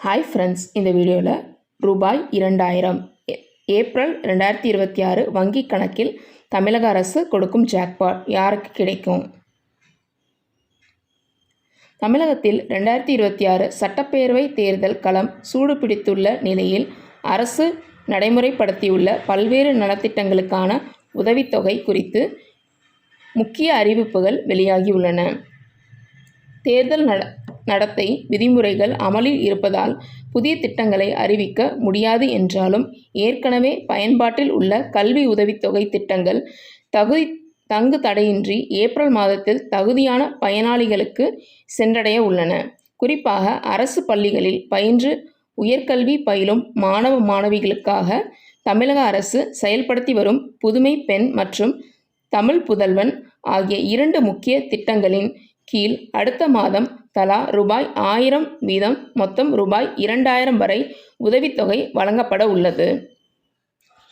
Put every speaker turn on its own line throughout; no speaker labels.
Hi friends, இந்த வீடியோவில் ரூபாய் 2000 ஏப்ரல் 2026 வங்கி கணக்கில் தமிழக அரசு கொடுக்கும் ஜாக்பாட் யாருக்கு கிடைக்கும்? தமிழகத்தில் 2026 சட்டப்பேரவை தேர்தல் களம் சூடுபிடித்துள்ள நிலையில் அரசு நடைமுறைப்படுத்தியுள்ள பல்வேறு நலத்திட்டங்களுக்கான உதவித்தொகை குறித்து முக்கிய அறிவிப்புகள் வெளியாகியுள்ளன. தேர்தல் நடத்தை விதிமுறைகள் அமலில் இருப்பதால் புதிய திட்டங்களை அறிவிக்க முடியாது என்றாலும் ஏற்கனவே பயன்பாட்டில் உள்ள கல்வி உதவித்தொகை திட்டங்கள் தங்கு தடையின்றி ஏப்ரல் மாதத்தில் தகுதியான பயனாளிகளுக்கு சென்றடைய உள்ளன. குறிப்பாக அரசு பள்ளிகளில் பயின்று உயர்கல்வி பயிலும் மாணவ மாணவிகளுக்காக தமிழக அரசு செயல்படுத்தி வரும் புதுமை பெண் மற்றும் தமிழ் புதல்வன் ஆகிய 2 முக்கிய திட்டங்களின் கீழ் அடுத்த மாதம் தலா ரூபாய் 1000 வீதம் மொத்தம் ரூபாய் 2000 வரை உதவித்தொகை வழங்கப்பட உள்ளது.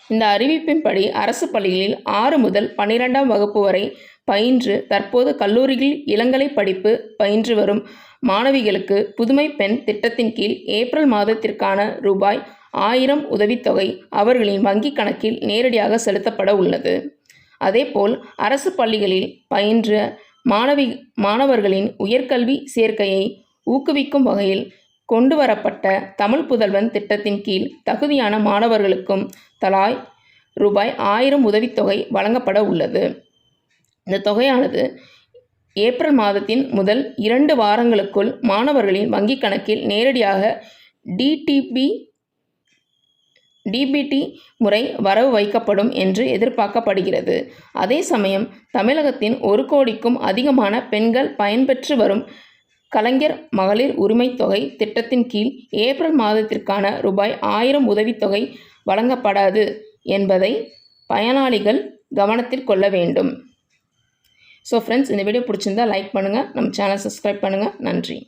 இந்த அறிவிப்பின்படி அரசு பள்ளிகளில் 6 முதல் 12ஆம் வகுப்பு வரை பயின்று தற்போது கல்லூரிகளில் இளங்கலை படிப்பு பயின்று வரும் மாணவிகளுக்கு புதுமை பெண் திட்டத்தின் கீழ் ஏப்ரல் மாதத்திற்கான ரூபாய் 1000 உதவித்தொகை அவர்களின் வங்கி கணக்கில் நேரடியாக செலுத்தப்பட உள்ளது. அதேபோல் அரசு பள்ளிகளில் பயின்ற மாணவர்களின் உயர்கல்வி சேர்க்கையை ஊக்குவிக்கும் வகையில் கொண்டுவரப்பட்ட தமிழ் புதல்வன் திட்டத்தின் கீழ் தகுதியான மாணவர்களுக்கும் தலா ரூபாய் 1000 உதவித்தொகை வழங்கப்பட உள்ளது. இந்த தொகையானது ஏப்ரல் மாதத்தின் முதல் 2 வாரங்களுக்குள் மாணவர்களின் வங்கி கணக்கில் நேரடியாக டிபிடி முறை வரவு வைக்கப்படும் என்று எதிர்பார்க்கப்படுகிறது. அதே சமயம் தமிழகத்தின் 1 கோடிக்கும் அதிகமான பெண்கள் பயன்பெற்று வரும் கலைஞர் மகளிர் உரிமை தொகை திட்டத்தின் கீழ் ஏப்ரல் மாதத்திற்கான ரூபாய் 1000 உதவித்தொகை வழங்கப்படாது என்பதை பயனாளிகள் கவனத்தில் கொள்ள வேண்டும். ஸோ ஃப்ரெண்ட்ஸ், இந்த வீடியோ பிடிச்சிருந்தா லைக் பண்ணுங்கள், நம்ம சேனல் சப்ஸ்கிரைப் பண்ணுங்கள். நன்றி.